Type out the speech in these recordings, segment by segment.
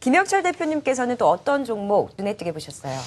김영철 대표님께서는 또 어떤 종목 눈에 띄게 보셨어요?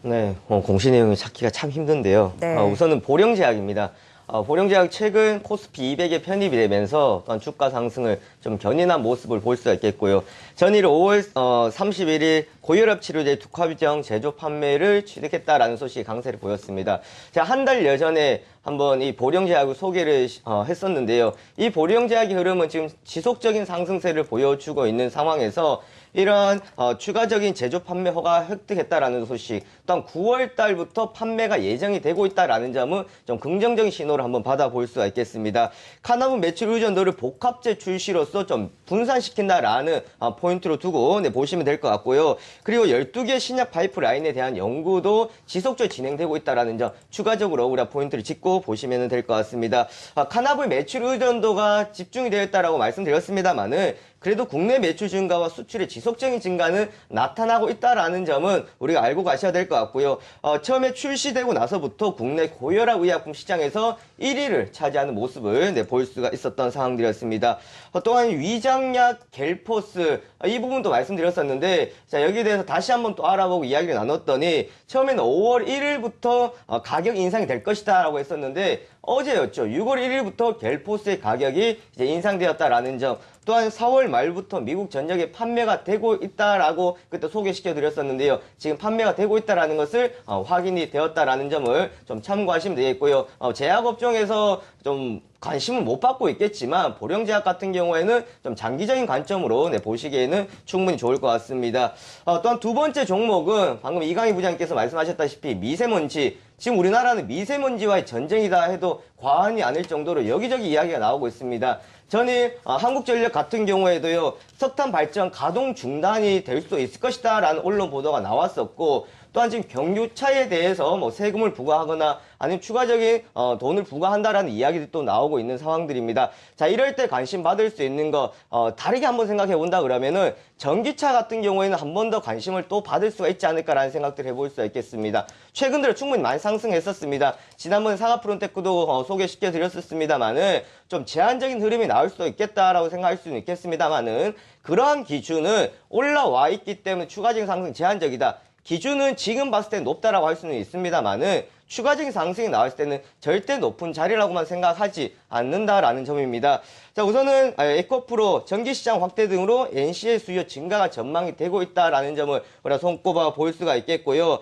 네, 공시 내용이 찾기가 참 힘든데요. 네. 우선은 보령제약입니다. 보령제약 최근 코스피 200에 편입이 되면서 또한 주가 상승을 좀 견인한 모습을 볼 수가 있겠고요. 전일 5월 31일 고혈압 치료제 두카비정 제조 판매를 취득했다라는 소식이 강세를 보였습니다. 제가 한 달여 전에 한번 이 보령제약을 소개를 했었는데요. 이 보령제약의 흐름은 지금 지속적인 상승세를 보여주고 있는 상황에서 이러한 추가적인 제조 판매 허가 획득했다라는 소식, 또한 9월 달부터 판매가 예정이 되고 있다라는 점은 좀 긍정적인 신호를 한번 받아볼 수가 있겠습니다. 카나분 매출 의존도를 복합제 출시로서 좀 분산시킨다라는 포인트로 두고 보시면 될 것 같고요. 그리고 12개 신약 파이프라인에 대한 연구도 지속적으로 진행되고 있다라는 점 추가적으로 우리가 포인트를 짚고 보시면 될 것 같습니다. 카나분 매출 의존도가 집중이 되어 있다라고 말씀드렸습니다만은 그래도 국내 매출 증가와 수출의 지속적인 증가는 나타나고 있다라는 점은 우리가 알고 가셔야 될 것 같고요. 처음에 출시되고 나서부터 국내 고혈압 의약품 시장에서 1위를 차지하는 모습을 볼 수가 있었던 상황들이었습니다. 또한 위장약 겔포스 이 부분도 말씀드렸었는데 자 여기에 대해서 다시 한번 또 알아보고 이야기를 나눴더니 처음에는 5월 1일부터 가격 인상이 될 것이다 라고 했었는데 어제였죠. 6월 1일부터 겔포스의 가격이 이제 인상되었다라는 점, 또한 4월 말부터 미국 전역에 판매가 되고 있다라고 그때 소개시켜 드렸었는데요. 지금 판매가 되고 있다라는 것을 확인이 되었다라는 점을 좀 참고하시면 되겠고요. 제약업종에서 좀 관심을 못 받고 있겠지만 보령제약 같은 경우에는 좀 장기적인 관점으로 보시기에는 충분히 좋을 것 같습니다. 또한 두 번째 종목은 방금 이강희 부장님께서 말씀하셨다시피 미세먼지, 지금 우리나라는 미세먼지와의 전쟁이다 해도 과언이 아닐 정도로 여기저기 이야기가 나오고 있습니다. 전일 한국전력 같은 경우에도요, 석탄 발전 가동 중단이 될 수도 있을 것이다 라는 언론 보도가 나왔었고, 또한 지금 경유차에 대해서 뭐 세금을 부과하거나 아니면 추가적인 돈을 부과한다라는 이야기도 또 나오고 있는 상황들입니다. 자, 이럴 때 관심 받을 수 있는 거 다르게 한번 생각해 본다 그러면은 전기차 같은 경우에는 한 번 더 관심을 또 받을 수가 있지 않을까라는 생각들을 해볼 수가 있겠습니다. 최근 들어 충분히 많이 상승했었습니다. 지난번에 상하프론테크도 소개시켜 드렸었습니다만은 좀 제한적인 흐름이 나올 수도 있겠다라고 생각할 수는 있겠습니다만은 그러한 기준은 올라와 있기 때문에 추가적인 상승 제한적이다. 기준은 지금 봤을 때 높다라고 할 수는 있습니다만은 추가적인 상승이 나왔을 때는 절대 높은 자리라고만 생각하지 않는다라는 점입니다. 자, 우선은 에코프로 전기시장 확대 등으로 NC의 수요 증가가 전망이 되고 있다라는 점을 우리가 손꼽아 볼 수가 있겠고요.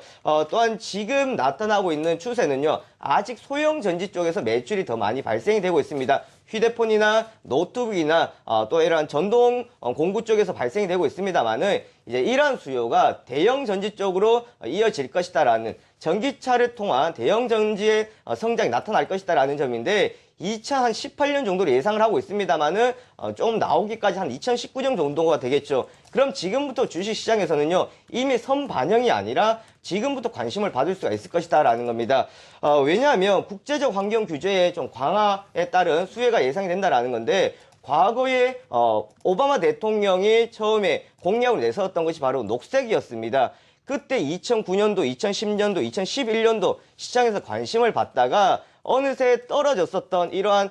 또한 지금 나타나고 있는 추세는요, 아직 소형 전지 쪽에서 매출이 더 많이 발생이 되고 있습니다. 휴대폰이나 노트북이나 또 이러한 전동 공구 쪽에서 발생이 되고 있습니다만은 이제 이러한 수요가 대형 전지 쪽으로 이어질 것이다라는, 전기차를 통한 대형 전지의 성장이 나타날 것이다라는 점인데 2018년 정도로 예상을 하고 있습니다만은 좀 나오기까지 한 2019년 정도가 되겠죠. 그럼 지금부터 주식시장에서는요, 이미 선반영이 아니라 지금부터 관심을 받을 수가 있을 것이다라는 겁니다. 왜냐하면 국제적 환경 규제의 좀 강화에 따른 수혜가 예상이 된다라는 건데, 과거에 오바마 대통령이 처음에 공약을 내세웠던 것이 바로 녹색이었습니다. 그때 2009년도, 2010년도, 2011년도 시장에서 관심을 받다가 어느새 떨어졌었던 이러한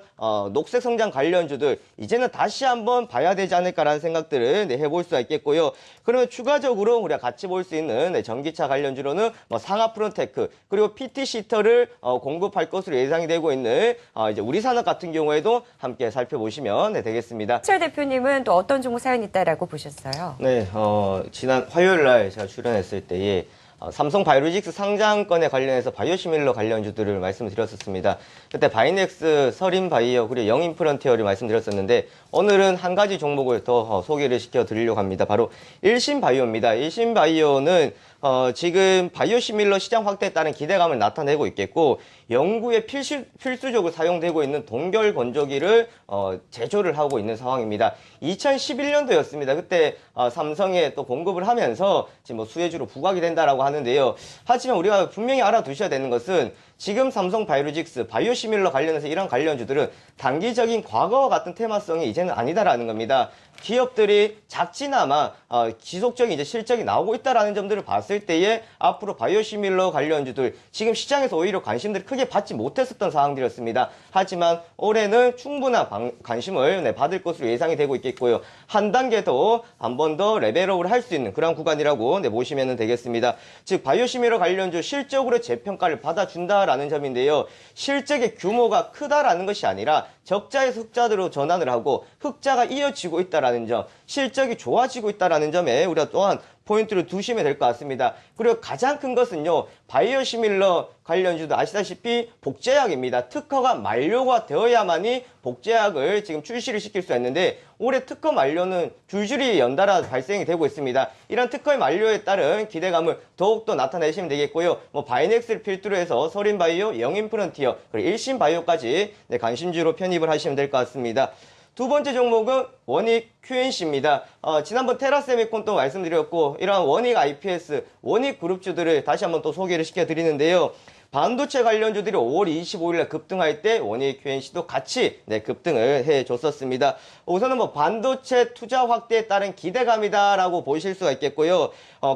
녹색 성장 관련주들 이제는 다시 한번 봐야 되지 않을까라는 생각들을 해볼 수가 있겠고요. 그러면 추가적으로 우리가 같이 볼 수 있는 전기차 관련주로는 뭐 상하프론테크 그리고 PT시터를 공급할 것으로 예상이 되고 있는 이제 우리산업 같은 경우에도 함께 살펴보시면 되겠습니다. 철 대표님은 또 어떤 종목 사연이 있다라고 보셨어요? 네, 지난 화요일 날 제가 출연했을 때에 삼성 바이오로직스 상장건에 관련해서 바이오시밀러 관련주들을 말씀드렸었습니다. 그때 바이넥스, 서린바이오, 그리고 영인프런티어를 말씀드렸었는데 오늘은 한 가지 종목을 더 소개를 시켜드리려고 합니다. 바로 일신바이오입니다. 일신바이오는 지금 바이오시밀러 시장 확대에 따른 기대감을 나타내고 있겠고, 연구에 필수적으로 사용되고 있는 동결 건조기를 제조를 하고 있는 상황입니다. 2011년도였습니다. 그때 삼성에 또 공급을 하면서 지금 뭐 수혜주로 부각이 된다라고 하는데요. 하지만 우리가 분명히 알아두셔야 되는 것은 지금 삼성 바이오로직스, 바이오시밀러 관련해서 이런 관련주들은 단기적인 과거와 같은 테마성이 이제는 아니다라는 겁니다. 기업들이 작지나마 지속적인 이제 실적이 나오고 있다라는 점들을 봤을 때에 앞으로 바이오시밀러 관련주들 지금 시장에서 오히려 관심들이 크게 받지 못했었던 상황들이었습니다. 하지만 올해는 충분한 관심을 받을 것으로 예상이 되고 있겠고요. 한 단계 더 한 번 더 레벨업을 할 수 있는 그런 구간이라고 보시면 되겠습니다. 즉 바이오시밀러 관련주 실적으로 재평가를 받아준다라는 점인데요. 실적의 규모가 크다라는 것이 아니라 적자에서 흑자로 전환을 하고 흑자가 이어지고 있다라는 점, 실적이 좋아지고 있다라는 점에 우리가 또한 포인트를 두시면 될 것 같습니다. 그리고 가장 큰 것은요, 바이오시밀러 관련주도 아시다시피 복제약입니다. 특허가 만료가 되어야만이 복제약을 지금 출시를 시킬 수가 있는데 올해 특허 만료는 줄줄이 연달아 발생이 되고 있습니다. 이런 특허의 만료에 따른 기대감을 더욱더 나타내시면 되겠고요. 바이넥스를 필두로 해서 서린바이오, 영인프런티어, 그리고 일신바이오까지 관심주로 편입을 하시면 될 것 같습니다. 두 번째 종목은 원익 QNC입니다. 지난번 테라세미콘도 말씀드렸고 이러한 원익 IPS, 원익 그룹주들을 다시 한번 또 소개를 시켜드리는데요. 반도체 관련주들이 5월 25일에 급등할 때 원익 QNC도 같이 급등을 해줬었습니다. 우선은 반도체 투자 확대에 따른 기대감이다라고 보실 수가 있겠고요.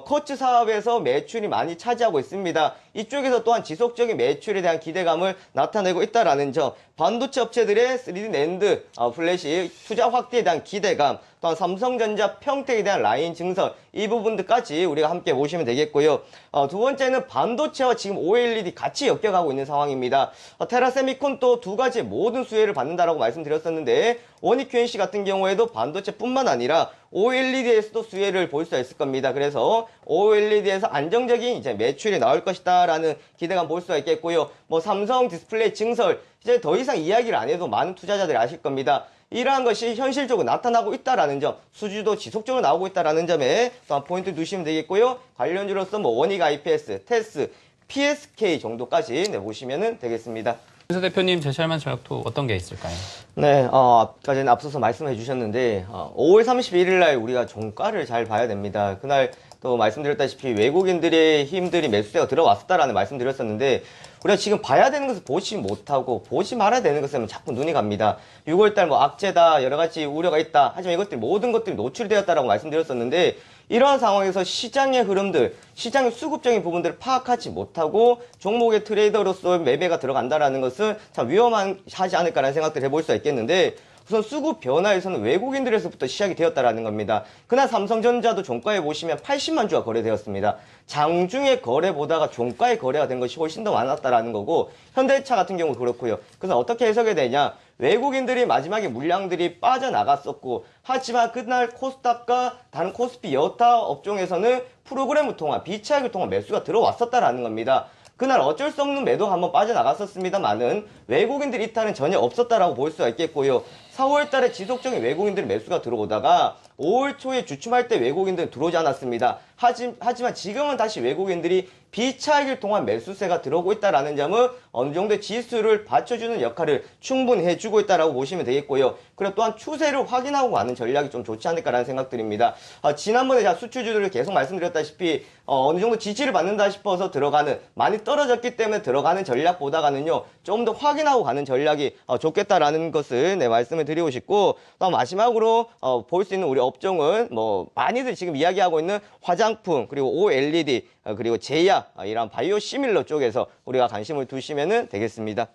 커츠 사업에서 매출이 많이 차지하고 있습니다. 이쪽에서 또한 지속적인 매출에 대한 기대감을 나타내고 있다라는 점, 반도체 업체들의 3D 낸드 플래시 투자 확대에 대한 기대감, 또한 삼성전자 평택에 대한 라인 증설, 이 부분들까지 우리가 함께 보시면 되겠고요. 두 번째는 반도체와 지금 OLED 같이 엮여가고 있는 상황입니다. 테라세미콘도 두 가지 모든 수혜를 받는다라고 말씀드렸었는데 원익 QNC 같은 경우에도 반도체뿐만 아니라 OLED에서도 수혜를 볼 수 있을 겁니다. 그래서 OLED에서 안정적인 이제 매출이 나올 것이다라는 기대감 볼 수가 있겠고요. 삼성 디스플레이 증설, 이제 더 이상 이야기를 안 해도 많은 투자자들이 아실 겁니다. 이러한 것이 현실적으로 나타나고 있다라는 점, 수주도 지속적으로 나오고 있다라는 점에 또한 포인트 두시면 되겠고요. 관련주로서 원익 IPS, 테스, PSK 정도까지 보시면 되겠습니다. 윤서 대표님 제시할 만한 전략도 어떤 게 있을까요? 네, 아까 전에 앞서서 말씀해 주셨는데 5월 31일 날 우리가 종가를 잘 봐야 됩니다. 그날 또 말씀드렸다시피 외국인들의 힘들이 매수세가 들어왔었다라는 말씀드렸었는데 우리가 지금 봐야 되는 것을 보지 못하고 보지 말아야 되는 것은 자꾸 눈이 갑니다. 6월달 악재다, 여러 가지 우려가 있다. 하지만 이것들 모든 것들이 노출되었다라고 말씀드렸었는데 이러한 상황에서 시장의 흐름들, 시장의 수급적인 부분들을 파악하지 못하고 종목의 트레이더로서 매매가 들어간다라는 것은 참 위험하지 않을까라는 생각들을 해볼 수가 있겠는데 우선 수급 변화에서는 외국인들에서부터 시작이 되었다라는 겁니다. 그날 삼성전자도 종가에 보시면 80만 주가 거래되었습니다. 장중에 거래보다가 종가에 거래가 된 것이 훨씬 더 많았다라는 거고 현대차 같은 경우 그렇고요. 그래서 어떻게 해석이 되냐? 외국인들이 마지막에 물량들이 빠져나갔었고 하지만 그날 코스닥과 다른 코스피 여타 업종에서는 프로그램을 통한 비차익을 통한 매수가 들어왔었다라는 겁니다. 그날 어쩔 수 없는 매도가 한번 빠져나갔었습니다만은 외국인들 이탈은 전혀 없었다라고 볼 수가 있겠고요. 4월 달에 지속적인 외국인들 매수가 들어오다가 5월 초에 주춤할 때 외국인들은 들어오지 않았습니다. 하지만 지금은 다시 외국인들이 비차익을 통한 매수세가 들어오고 있다는 점은 어느 정도의 지수를 받쳐주는 역할을 충분히 해주고 있다고 보시면 되겠고요. 그리고 또한 추세를 확인하고 가는 전략이 좀 좋지 않을까라는 생각들입니다. 지난번에 제가 수출주들을 계속 말씀드렸다시피 어느 정도 지지를 받는다 싶어서 들어가는, 많이 떨어졌기 때문에 들어가는 전략보다가는요 좀 더 확인하고 가는 전략이 좋겠다라는 것을 말씀을 드리고 싶고, 또 마지막으로 볼 수 있는 우리 업종은 많이들 지금 이야기하고 있는 화장품, 그리고 OLED, 그리고 제약, 이런 바이오 시밀러 쪽에서 우리가 관심을 두시면 되겠습니다.